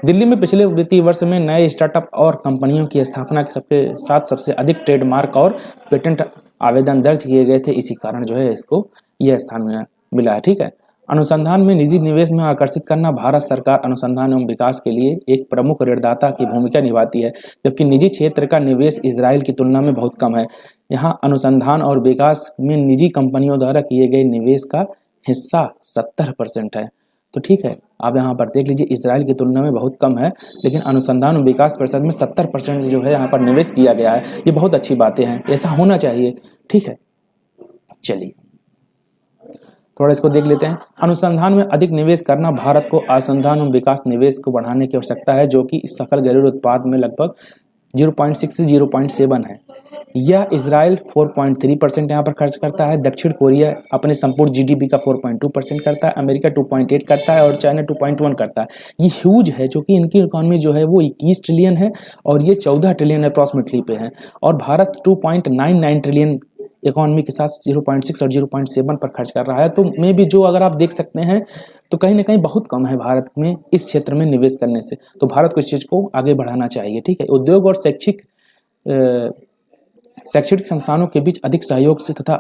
दिल्ली में पिछले वित्तीय वर्ष में नए स्टार्टअप और कंपनियों की स्थापना के साथ सबसे अधिक ट्रेडमार्क और पेटेंट आवेदन दर्ज किए गए थे। इसी कारण जो है इसको यह स्थान मिला है, ठीक है। अनुसंधान में निजी निवेश में आकर्षित करना, भारत सरकार अनुसंधान एवं विकास के लिए एक प्रमुख ऋणदाता की भूमिका निभाती है, जबकि निजी क्षेत्र का निवेश इजराइल की तुलना में बहुत कम है। यहाँ अनुसंधान और विकास में निजी कंपनियों द्वारा किए गए निवेश का हिस्सा 70% है। तो ठीक है, आप यहाँ पर देख लीजिए इजराइल की तुलना में बहुत कम है, लेकिन अनुसंधान और विकास परिषद में 70% जो है यहाँ पर निवेश किया गया है। ये बहुत अच्छी बातें हैं, ऐसा होना चाहिए, ठीक है। चलिए थोड़ा इसको देख लेते हैं। अनुसंधान में अधिक निवेश करना, भारत को अनुसंधान और विकास निवेश को बढ़ाने की आवश्यकता है, जो कि इस सकल घरेलू उत्पाद में लगभग 0.6 से 0.7 है। यह इजराइल 4.3% यहाँ पर खर्च करता है, दक्षिण कोरिया अपने संपूर्ण जीडीपी का 4.2% करता है, अमेरिका 2.8 करता है और चाइना 2.1 करता है। ये ह्यूज है, जो कि इनकी इकोनॉमी जो है वो 21 ट्रिलियन है और ये 14 ट्रिलियन अप्रॉक्सीमेटली पे है, और भारत 2.99 ट्रिलियन इकोनॉमी के साथ 0.6 और 0.7 पर खर्च कर रहा है। तो में भी जो अगर आप देख सकते हैं तो कहीं ना कहीं बहुत कम है भारत में इस क्षेत्र में निवेश करने से। तो भारत को इस चीज को आगे बढ़ाना चाहिए, ठीक है। उद्योग और शैक्षणिक संस्थानों के बीच अधिक सहयोग से तथा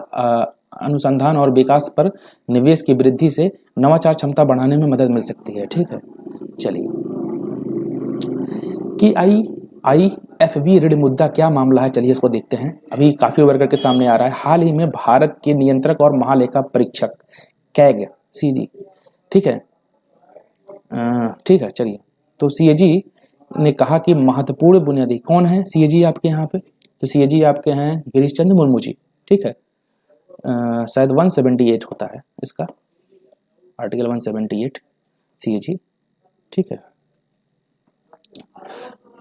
अनुसंधान और विकास पर निवेश की वृद्धि से नवाचार क्षमता बढ़ाने में मदद मिल सकती है, ठीक है। चलिए कि IFB ऋण मुद्दा क्या मामला है, चलिए इसको देखते हैं। अभी काफी उभर करके सामने आ रहा है। हाल ही में भारत के नियंत्रक और महालेखा परीक्षक कैग CAG, ठीक है, ठीक है। चलिए तो CAG ने कहा कि महत्वपूर्ण बुनियादी कौन है CAG आपके यहाँ पे, तो CAG आपके हैं गिरीश चंद्र मुर्मू जी, ठीक है। शायद 178 होता है इसका आर्टिकल 178 CAG, ठीक है।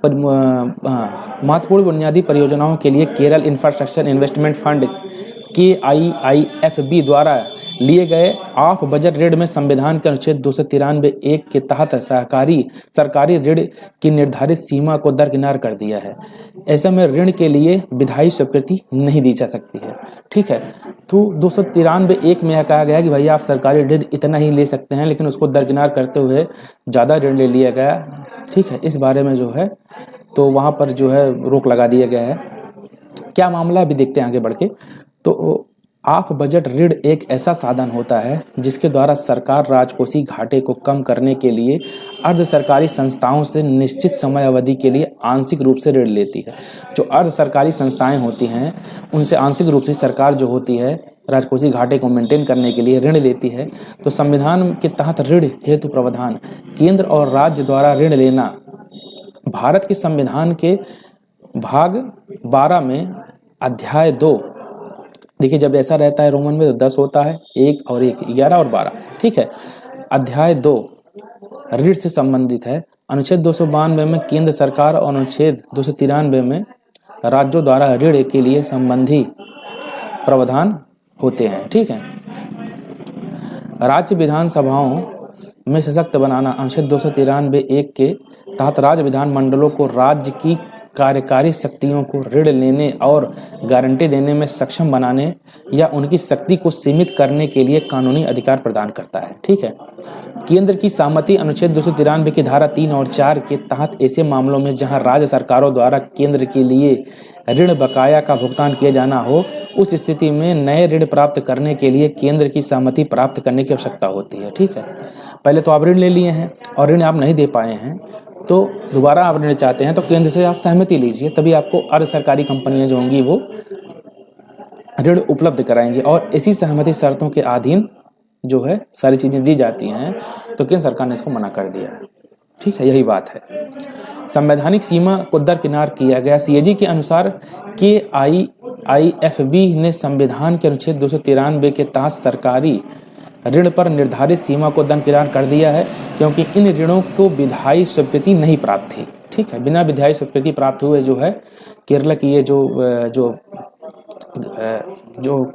महत्वपूर्ण बुनियादी परियोजनाओं के लिए Kerala infrastructure investment fund KIIFB द्वारा लिए गए ऑफ बजट ऋण में संविधान के अनुच्छेद 293(1) के तहत सरकारी ऋण की निर्धारित सीमा को दरकिनार कर दिया है। ऐसे में ऋण के लिए विधायी स्वीकृति नहीं दी जा सकती है, ठीक है। तो 293(1) में यह कहा गया कि भाई आप सरकारी ऋण इतना ही ले सकते हैं, लेकिन उसको दरकिनार करते हुए ज़्यादा ऋण ले लिया गया, ठीक है। इस बारे में जो है तो वहाँ पर जो है रोक लगा दिया गया है। क्या मामला अभी देखते हैं आगे बढ़ के। तो ऑफ बजट ऋण एक ऐसा साधन होता है जिसके द्वारा सरकार राजकोषीय घाटे को कम करने के लिए अर्ध सरकारी संस्थाओं से निश्चित समय अवधि के लिए आंशिक रूप से ऋण लेती है। जो अर्ध सरकारी संस्थाएं होती हैं उनसे आंशिक रूप से सरकार जो होती है राजकोषीय घाटे को मेंटेन करने के लिए ऋण लेती है। तो संविधान के तहत ऋण हेतु प्रावधान, केंद्र और राज्य द्वारा ऋण लेना भारत के संविधान के भाग 12 में अध्याय 2, देखिए जब ऐसा रहता है रोमन में तो 10 होता है, 1 और 1 11 और 12, ठीक है। अध्याय 2 ऋण से संबंधित है। अनुच्छेद 292 में केंद्र सरकार और अनुच्छेद 293 में राज्यों द्वारा ऋण के लिए संबंधी प्रावधान होते हैं, ठीक है। राज्य विधानसभाओं में सशक्त बनाना, अनुच्छेद 293(1) के तहत राज्य विधान मंडलों को राज्य की कार्यकारी शक्तियों को ऋण लेने और गारंटी देने में सक्षम बनाने या उनकी शक्ति को सीमित करने के लिए कानूनी अधिकार प्रदान करता है, ठीक है। केंद्र की सहमति, अनुच्छेद 293 की धारा 3 और 4 के तहत ऐसे मामलों में जहां राज्य सरकारों द्वारा केंद्र के लिए ऋण बकाया का भुगतान किया जाना हो, उस स्थिति में नए ऋण प्राप्त करने के लिए केंद्र की सहमति प्राप्त करने की आवश्यकता होती है, ठीक है। पहले तो आप ऋण ले लिए हैं और ऋण आप नहीं दे पाए हैं, तो दोबारा आप ऋण चाहते हैं तो केंद्र से आप सहमति लीजिए, तभी आपको अर्ध सरकारी कंपनियां जो होंगी वो ऋण उपलब्ध कराएंगे और इसी सहमति शर्तों के अधीन जो है सारी चीजें दी जाती हैं। तो केंद्र सरकार ने इसको मना कर दिया है, ठीक है, यही बात है। संवैधानिक सीमा को दरकिनार किया गया। सीएजी के अनुसार KIIFB ने संविधान के अनुच्छेद 293 के तहत सरकारी ऋण पर निर्धारित सीमा को दरकिनार कर दिया है, क्योंकि इन ऋणों को विधायी स्वीकृति नहीं प्राप्त थी, ठीक है। बिना विधायी स्वीकृति प्राप्त हुए जो है केरला की ये जो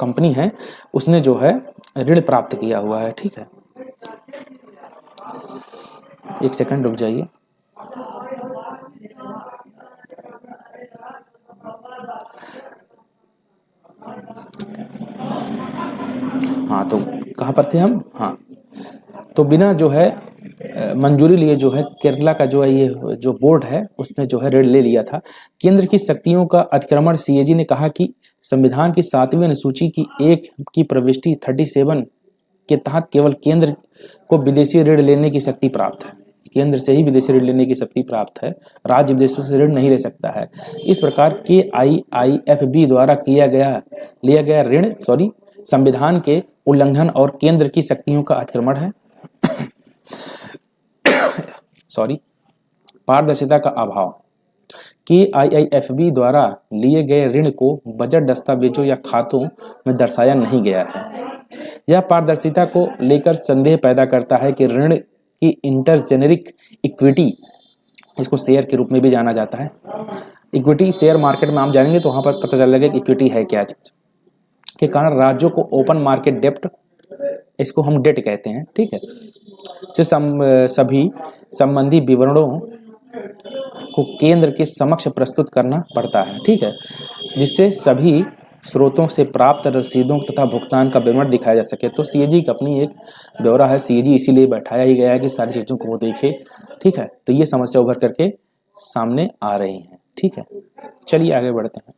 कंपनी है उसने जो है ऋण प्राप्त किया हुआ है, ठीक है। एक सेकंड रुक जाइए। हाँ, तो कहाँ पर थे हम? हाँ, तो बिना जो है मंजूरी लिए जो है केरला का जो है ये जो बोर्ड है उसने जो है ऋण ले लिया था। केंद्र की शक्तियों का अतिक्रमण। सीएजी ने कहा कि संविधान की 7वीं अनुसूची की 1 की प्रविष्टि 37 के तहत केवल केंद्र को विदेशी ऋण लेने की शक्ति प्राप्त है। केंद्र से ही विदेशी ऋण लेने की शक्ति प्राप्त है, राज्य विदेशों से ऋण नहीं ले सकता है। इस प्रकार KIIFB द्वारा लिया गया ऋण संविधान के उल्लंघन और केंद्र की शक्तियों का अतिक्रमण है। पारदर्शिता का अभाव। KIIFB द्वारा लिए गए ऋण को बजट दस्तावेजों या खातों में दर्शाया नहीं गया है। यह पारदर्शिता को लेकर संदेह पैदा करता है कि ऋण की इंटरजेनरिक इक्विटी, इसको शेयर के रूप में भी जाना जाता है, इक्विटी शेयर मार्केट में आप जानेंगे तो वहां पर पता चलेगा कि इक्विटी है क्या चीज, के कारण राज्यों को ओपन मार्केट डेप्ट, इसको हम डेट कहते हैं, ठीक है, से सभी संबंधी विवरणों को केंद्र के समक्ष प्रस्तुत करना पड़ता है, ठीक है, जिससे सभी स्रोतों से प्राप्त रसीदों तथा भुगतान का विवरण दिखाया जा सके। तो सीएजी की अपनी एक ब्यौरा है, सीएजी इसीलिए बैठाया ही गया है कि सारी चीजों को वो देखे, ठीक है। तो ये समस्या उभर करके सामने आ रही है, ठीक है। चलिए आगे बढ़ते हैं।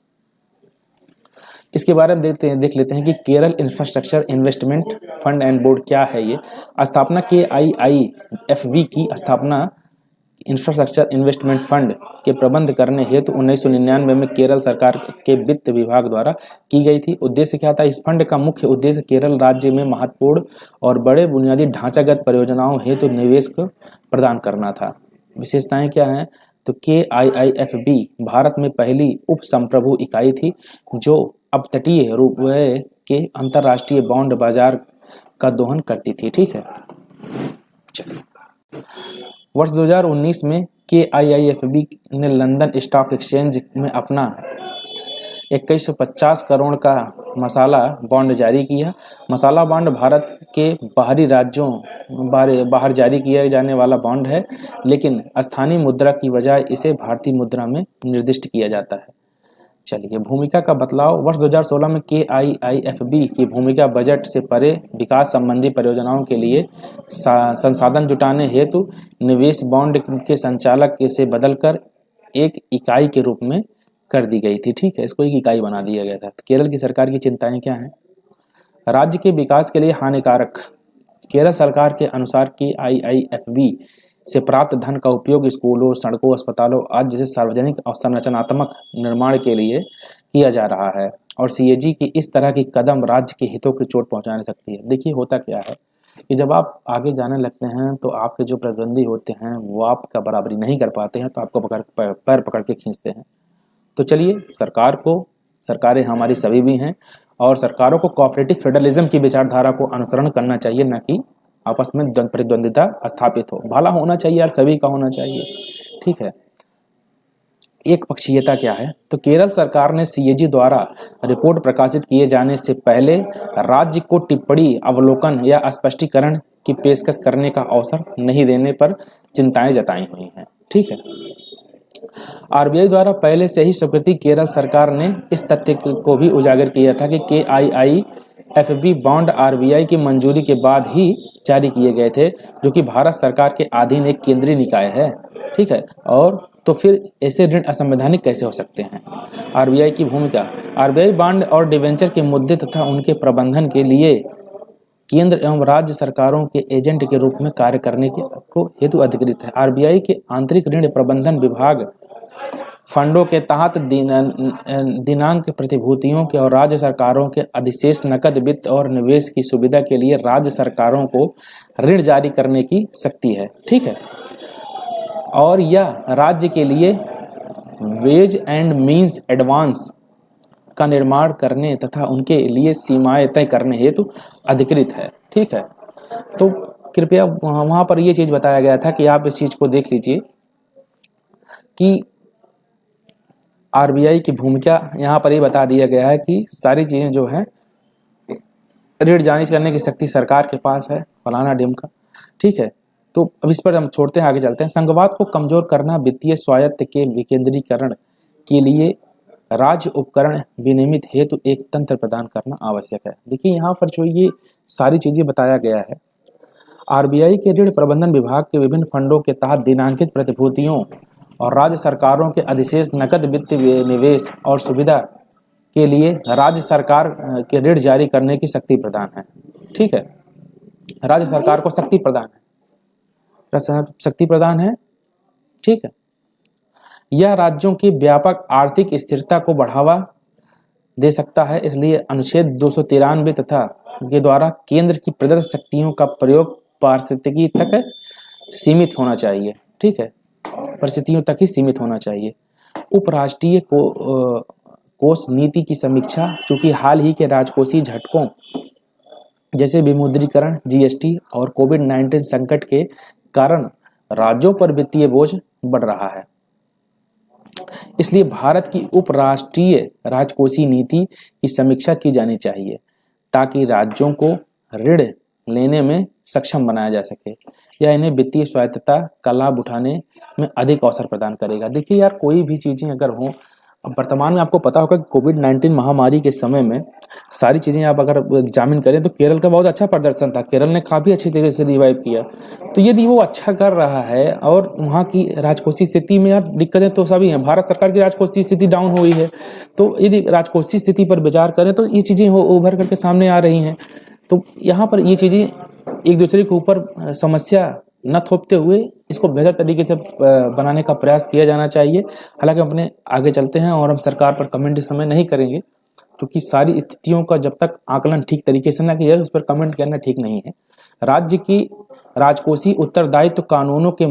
इसके बारे में देख लेते हैं कि Kerala infrastructure investment fund and board क्या है। ये स्थापना KIIFB की स्थापना इंफ्रास्ट्रक्चर इन्वेस्टमेंट फंड के प्रबंध करने हेतु 1999 में केरल सरकार के वित्त विभाग द्वारा की गई थी। उद्देश्य क्या था? इस फंड का मुख्य उद्देश्य केरल राज्य में महत्वपूर्ण और बड़े बुनियादी ढांचागत परियोजनाओं हेतु निवेश को प्रदान करना था। विशेषताएं क्या हैं? तो KIIFB भारत में पहली उप संप्रभु इकाई थी जो अपतटीय रुपये के अंतर्राष्ट्रीय बॉन्ड बाजार का दोहन करती थी, ठीक है। वर्ष 2019 में KIIFB ने लंदन स्टॉक एक्सचेंज में अपना 2150 करोड़ का मसाला बॉन्ड जारी किया। मसाला बॉन्ड भारत के बाहरी राज्यों बाहर जारी किया जाने वाला बॉन्ड है, लेकिन स्थानीय मुद्रा की बजाय इसे भारतीय मुद्रा में निर्दिष्ट किया जाता है। चलिए, भूमिका का बदलाव। वर्ष 2016 में KIIFB की भूमिका बजट से परे विकास संबंधी परियोजनाओं के लिए संसाधन जुटाने हेतु निवेश बॉन्ड के संचालक से बदलकर एक इकाई के रूप में कर दी गई थी, ठीक है। इसको एक इकाई बना दिया गया था। केरल की सरकार की चिंताएं क्या हैं? राज्य के विकास के लिए हानिकारक। केरल सरकार के अनुसार KIIFB से प्राप्त धन का उपयोग स्कूलों, सड़कों, अस्पतालों आदि जैसे सार्वजनिक और संरचनात्मक निर्माण के लिए किया जा रहा है और CAG की इस तरह की कदम राज्य के हितों की चोट पहुंचा सकती है। देखिए होता क्या है कि जब आप आगे जाने लगते हैं तो आपके जो प्रतिद्वंदी होते हैं वो आपका बराबरी नहीं कर पाते हैं, तो आपको पैर पकड़ के खींचते हैं। तो चलिए सरकारें हमारी सभी भी हैं और सरकारों को कोऑपरेटिव फेडरलिज्म की विचारधारा को अनुसरण करना चाहिए, न कि आपस में प्रतिद्वंदिता स्थापित हो। भला होना चाहिए यार, सभी का होना चाहिए, ठीक है। एक पक्षीयता क्या है, तो केरल सरकार ने CAG द्वारा रिपोर्ट प्रकाशित किए जाने से पहले राज्य को टिप्पणी, अवलोकन या स्पष्टीकरण की पेशकश करने का अवसर नहीं देने पर चिंताएं जताई हुई हैं, ठीक है। RBI द्वारा पहले से ही स्वीकृति केरल सरकार ने इस तथ्य को भी उजागर किया था कि KIIFB बॉन्ड RBI की मंजूरी के बाद ही जारी किए गए थे, जो कि भारत सरकार के अधीन एक केंद्रीय निकाय है, ठीक है। और तो फिर ऐसे ऋण असंवैधानिक कैसे हो सकते हैं। RBI की भूमिका, RBI बॉन्ड और डिवेंचर के मुद्दे तथा उनके प्रबंधन के लिए केंद्र एवं राज्य सरकारों के एजेंट के रूप में कार्य करने को हेतु अधिकृत है। RBI के आंतरिक ऋण प्रबंधन विभाग फंडों के तहत दिनांक प्रतिभूतियों के और राज्य सरकारों के अधिशेष नकद वित्त और निवेश की सुविधा के लिए राज्य सरकारों को ऋण जारी करने की शक्ति है, ठीक है। और यह राज्य के लिए वेज एंड मींस एडवांस का निर्माण करने तथा उनके लिए सीमाएं तय करने हेतु अधिकृत है, ठीक है। तो कृपया वहां पर यह चीज बताया गया था कि आप इस चीज को देख लीजिए कि RBI की भूमिका यहाँ पर ये बता दिया गया है कि सारी चीजें जो है ऋण जारी करने की शक्ति सरकार के पास है, फलाना ढिमका, ठीक है। तो अब इस पर हम छोड़ते हैं, आगे चलते हैं। संघवाद को कमजोर करना, वित्तीय स्वायत्त के विकेंद्रीकरण के लिए राज्य उपकरण विनियमित हेतु एक तंत्र प्रदान करना आवश्यक है। देखिए यहाँ पर जो ये सारी चीजें बताया गया है, RBI के ऋण प्रबंधन विभाग के विभिन्न फंडों के तहत दिनांकित प्रतिभूतियों और राज्य सरकारों के अधिशेष नकद वित्त निवेश और सुविधा के लिए राज्य सरकार के ऋण जारी करने की शक्ति प्रदान है, ठीक है। राज्य सरकार को शक्ति प्रदान है, ठीक है। यह राज्यों की व्यापक आर्थिक स्थिरता को बढ़ावा दे सकता है, इसलिए अनुच्छेद 293 तथा के द्वारा केंद्र की प्रदत्त शक्तियों का प्रयोग पारिस्थितिकी तक सीमित होना चाहिए, ठीक है। परिस्थितियों तक ही सीमित होना चाहिए। उपराष्ट्रीय कोष नीति की समीक्षा, चूंकि हाल ही के राजकोषीय झटकों जैसे विमुद्रीकरण, GST और कोविड-19 संकट के कारण राज्यों पर वित्तीय बोझ बढ़ रहा है, इसलिए भारत की उपराष्ट्रीय राजकोषीय नीति की समीक्षा की जानी चाहिए ताकि राज्यों को ऋण लेने में सक्षम बनाया जा सके। यह इन्हें वित्तीय स्वायत्तता का लाभ उठाने में अधिक अवसर प्रदान करेगा। देखिए यार, कोई भी चीजें अगर हो, अब वर्तमान में आपको पता होगा कि कोविड-19 महामारी के समय में सारी चीजें आप अगर एग्जामिन करें तो केरल का बहुत अच्छा प्रदर्शन था। केरल ने काफी अच्छी तरीके से रिवाइव किया। तो यदि वो अच्छा कर रहा है और वहाँ की राजकोषीय स्थिति में यार दिक्कतें तो सभी हैं, भारत सरकार की राजकोषीय स्थिति डाउन हुई है, तो यदि राजकोषीय स्थिति पर विचार करें तो ये चीजें उभर करके सामने आ रही हैं। तो यहाँ पर ये चीजें एक दूसरे के ऊपर समस्या न थोपते हुए इसको बेहतर तरीके से बनाने का प्रयास किया जाना चाहिए। हालांकि अपने आगे चलते हैं और हम सरकार पर कमेंट इस समय नहीं करेंगे, क्योंकि सारी स्थितियों का जब तक आकलन ठीक तरीके से न किया जाए उस पर कमेंट करना ठीक नहीं है। राज्य की राजकोषीय उत्तरदायित्व कानूनों के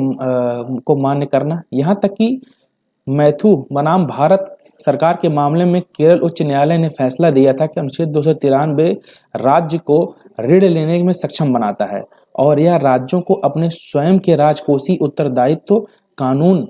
को मान्य करना, यहाँ तक कि मैथु बनाम भारत सरकार के मामले में केरल उच्च न्यायालय ने फैसला दिया था कि अनुच्छेद 293 राज्य को ऋण लेने में सक्षम बनाता है और यह राज्यों को अपने स्वयं के राजकोषीय उत्तरदायित्व कानून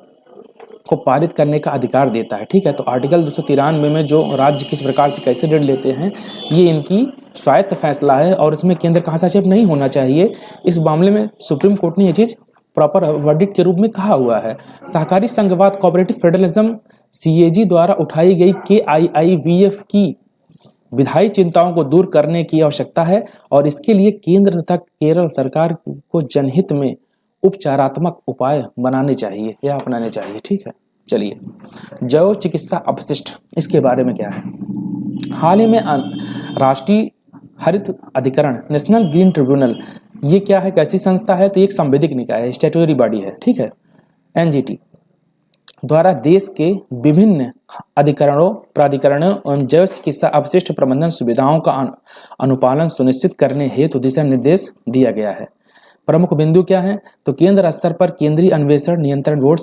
को पारित करने का अधिकार देता है, ठीक है। तो आर्टिकल 293 में जो राज्य किस प्रकार से कैसे ऋण लेते हैं ये इनकी स्वायत्त फैसला है और इसमें केंद्र का हस्तक्षेप नहीं होना चाहिए। इस मामले में सुप्रीम कोर्ट ने ये चीज प्रॉपर वर्डिक्ट के रूप में कहा हुआ है। सहकारी संघवाद कोऑपरेटिव फेडरलिज्म CAG द्वारा उठाई गई KIIBF की विधायी चिंताओं को दूर करने की आवश्यकता है और इसके लिए केंद्र तथा केरल सरकार को जनहित में उपचारात्मक उपाय बनाने चाहिए या अपनाने चाहिए, ठीक है। चलिए, जैव चिकित्सा अपशिष्ट, इसके बारे में क्या है। हाल ही में राष्ट्रीय हरित अधिकरण, नेशनल ग्रीन ट्रिब्यूनल, ये क्या है, कैसी संस्था है, तो एक संवैधानिक निकाय है, स्टैट्यूटरी बॉडी है, ठीक है, एनजीटी द्वारा देश के विभिन्न अधिकरणों, प्राधिकरणों एवं जैव चिकित्सा अपशिष्ट प्रबंधन सुविधाओं का अनुपालन सुनिश्चित करने हेतु दिशा निर्देश दिया गया है। प्रमुख बिंदु क्या है, तो केंद्र स्तर पर केंद्रीय अन्वेषण नियंत्रण बोर्ड,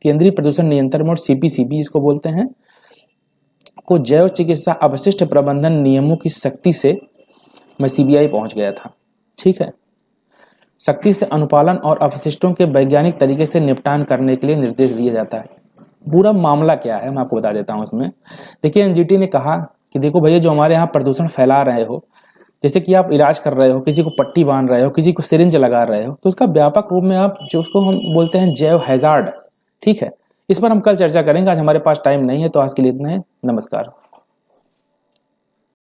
केंद्रीय प्रदूषण नियंत्रण बोर्ड सीपीसीबी जिसको बोलते हैं, को जैव चिकित्सा अपशिष्ट प्रबंधन नियमों की सख्ती से, मैं सीबीआई पहुंच गया था, ठीक है, सख्ती से अनुपालन और अपशिष्टों के वैज्ञानिक तरीके से निपटान करने के लिए निर्देश दिया जाता है। पूरा मामला क्या है मैं आपको बता देता हूं इसमें। देखिए एनजीटी ने कहा कि देखो भैया, जो हमारे यहाँ प्रदूषण फैला रहे हो, जैसे कि आप इलाज कर रहे हो, किसी को पट्टी बांध रहे हो, किसी को सिरिंज लगा रहे हो, तो उसका व्यापक रूप में आप जो उसको हम बोलते हैं जैव हैजार्ड, ठीक है, इस पर हम कल चर्चा करेंगे। आज हमारे पास टाइम नहीं है, तो आज के लिए इतना है। नमस्कार।